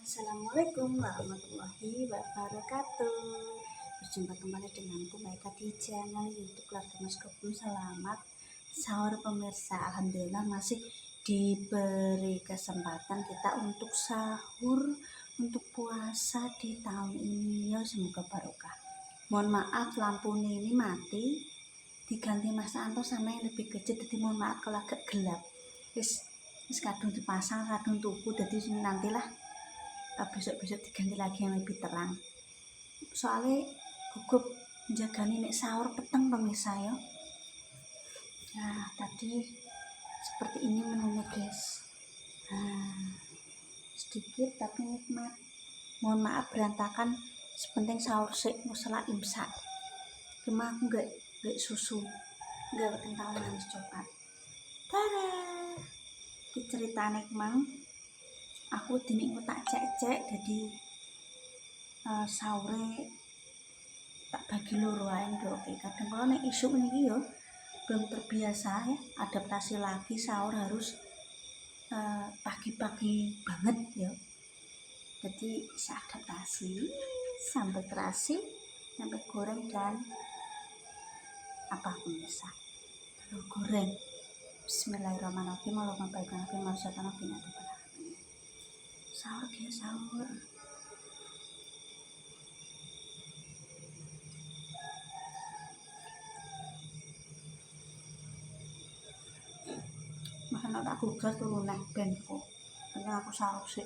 Assalamualaikum warahmatullahi wabarakatuh. Berjumpa kembali denganku Maika di channel YouTube Keluarga Mas Kebun. Selamat sahur pemirsa. Alhamdulillah masih diberi kesempatan kita untuk sahur, untuk puasa di tahun ini. Ya semoga barokah. Mohon maaf lampu ini mati, diganti Mas Anto sama yang lebih kecil. Jadi mohon maaf kalau agak gelap. Wis kadung dipasang, kadung tuku, jadi nantilah besok-besok diganti lagi yang lebih terang. Soalnya gugup menjagani nek sahur peteng pemirsa ya. Nah tadi seperti ini menunya guys. Sedikit tapi nikmat. Mohon maaf berantakan, sepenting sahur sik musala imsak. Cuma aku gak susu, gak kental manis coklat. Tada, ini ceritanya kemang. Aku dini tak cek jadi sahurnya tak bagi loro ae ndoke. Kadang kalau nek isuk niki yo belum terbiasa ya, adaptasi lagi sahur harus pagi-pagi banget ya. Jadi bisa adaptasi sambal terasi, sampai goreng dan apa pemirsa telur goreng. Bismillahirrahmanirrahim. Allahumma barik lana fi ma razaqtana wa qina adzabannar. Sahur guys, sahur. Makan tak gugat turu neh ben kok. Penting aku sahur sih.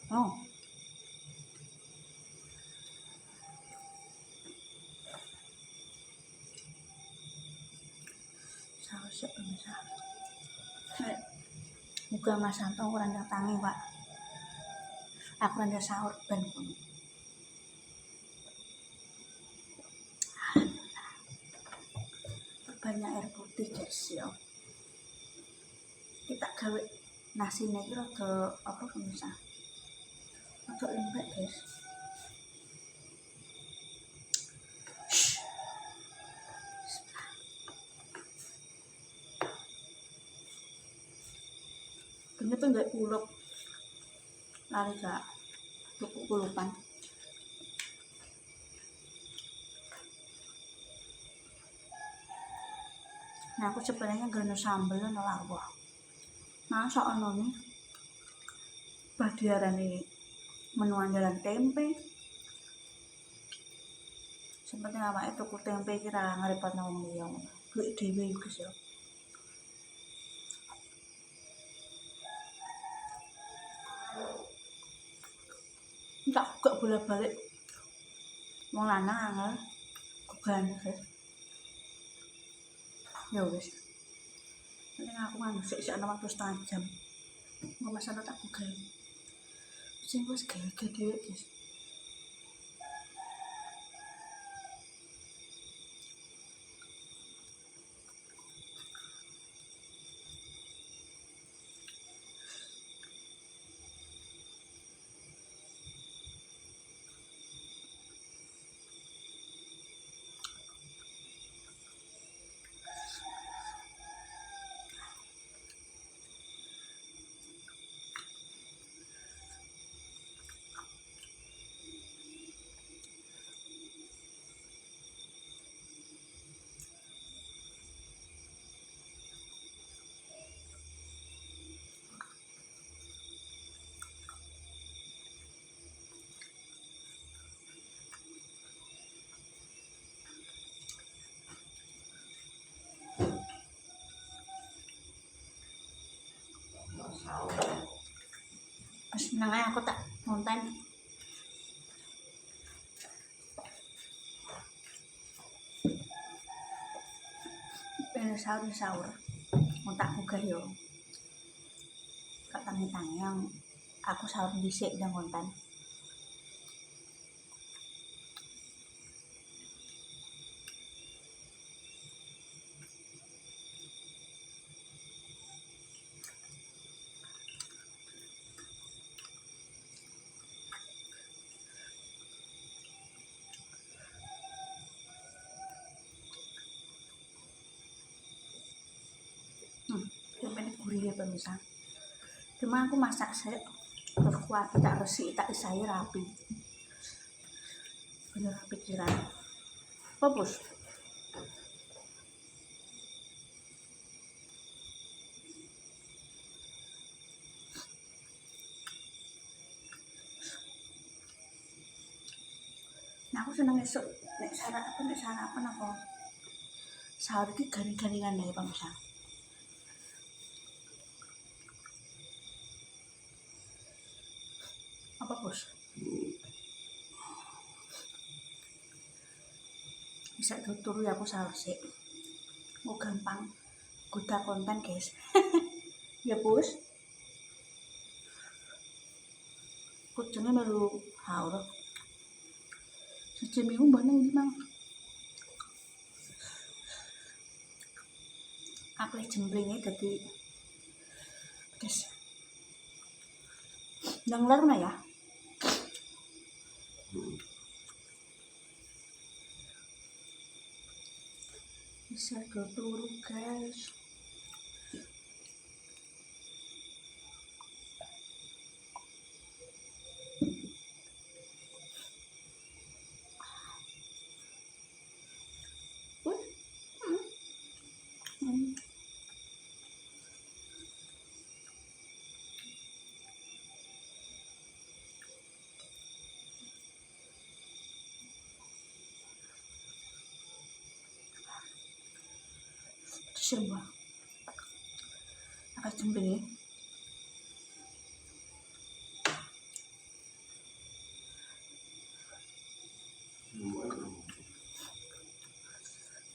Oh. Sahur sih pemirsa. Muga Mas Santo kurang tangi Pak. Aku randa sahur ben kono. Banyak air putih guys ya. Kita gawe nasi iki rada apa pemirsa? Rada lembek guys. Ini tuh enggak uluk. Lari gak tuku kulupan. Nah aku sebenarnya gak sambel no lawah. Masa ono nih badiarane menu andalan tempe. Seperti awake tuku tempe kira ngrepotno wong liya. Duit dhewe guys ya. Tak gak bolak-balik. Wong lanang angel gugan guys. Ya wis. Penting aku nganu sik ana waktu setengah jam. Mau masalah tak gugan. Sing wis gege dhewe guys. Pas menang aja aku tak nonton. Pengen sahur. Mau tak gugah yo. Kak tangi-tangi yang aku sahur dhisik dan konten. rapi ya pemirsa. Cuma aku masak saya berkuat tak resik tak saya rapi. Bener pikiran. Bagus. Nah, aku seneng esuk nek sarapan apa sahur iki garing-garingan ya pemirsa. Apa bos? Bisa turu ya aku sahur sih. Mau gampang kuda konten guys. Ya bos. Kucingnya melu sahur. Sejam minggu banyak di mang. Aku jemblingnya jadi guys. Dengar na ya? Bisa turu guys. Semua akan jemblingnya.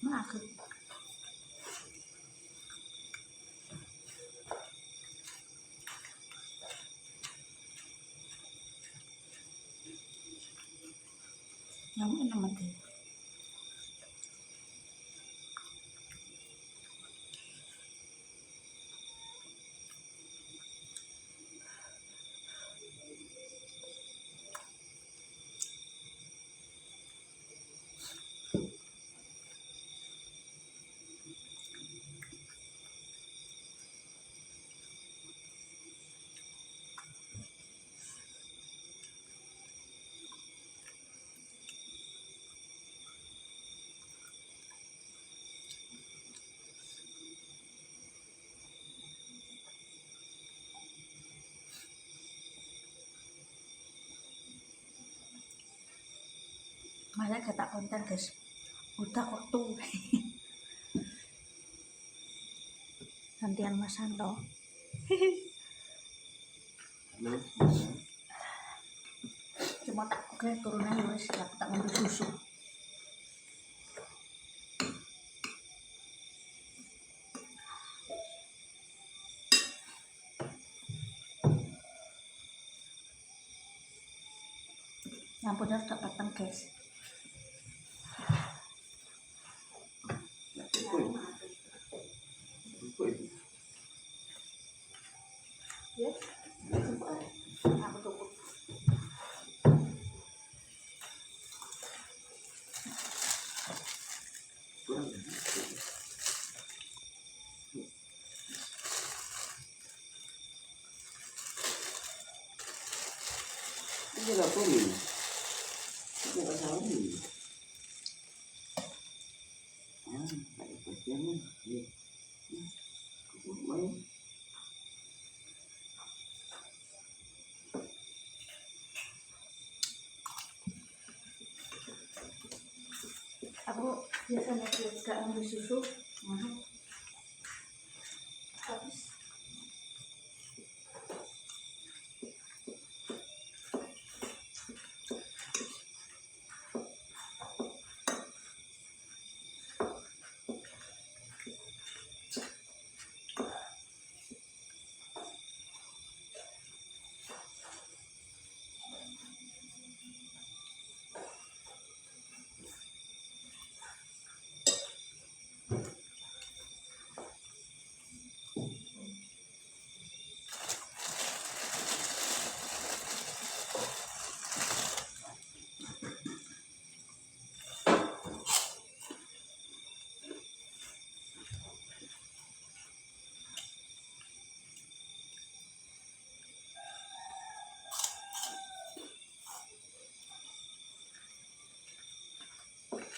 Nah, aku yang enak mati. Malah kata konten guys. Udah waktu. Gantian Mas Santo. Cuma tak oke turunan wis aku tak ngambil susu. Lampunya udah patang guys. Ya, aku tutup. Ini nggak perlu. Ini nggak tahu. Ada bagiannya. Mana? Aku biasanya juga ngambil susu. Habis.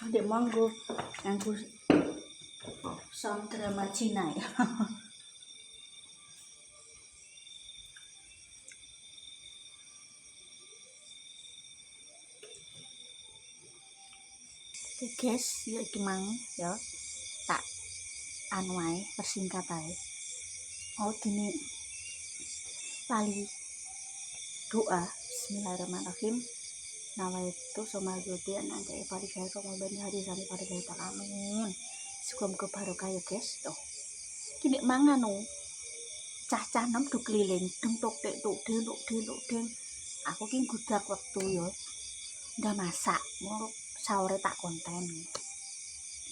Dek monggo nganggo sound drama Cina ya. Oke guys, ya iki mang ya tak anu ae persingkat ae. Oh dini lali doa Bismillahirrahmanirrahim. Nawaitu somagote nanti pari saya kok mau bani hari sami pada kita amin. Semoga barokah ya guys. Tuh. Kini mangan no. Cah-cah nom du keliling deng tok dek tok deng. Aku ki gudak waktu yo. Udah masak, mau sahur tak konten.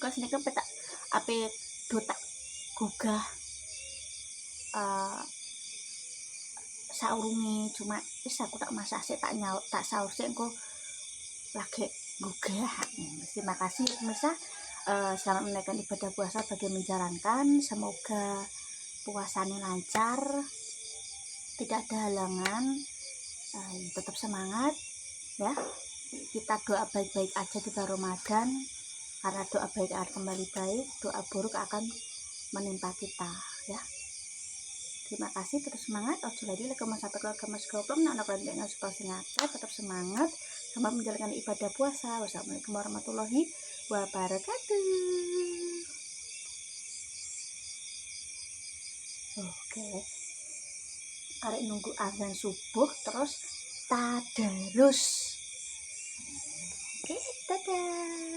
Kok sini kan petak ape do tak gugah saurunge cuma wis aku tak masak sik tak nyaut tak sahur sik engko lagi gugah. Terima kasih pemirsa. Selamat menunaikan ibadah puasa bagi yang menjalankan. Semoga puasanya lancar, tidak ada halangan. Tetap semangat ya. Kita doa baik-baik aja di bulan Ramadan, karena doa baik akan kembali baik, doa buruk akan menimpa kita ya. Terima kasih, tetap semangat. Ojo lagi lek sampai keluarga Mas Goblok nak kalian supaya singkat, tetap semangat sama menjalankan ibadah puasa. Wassalamualaikum warahmatullahi wabarakatuh. Oke. Arek nunggu azan subuh terus tadarus. Oke, dadah.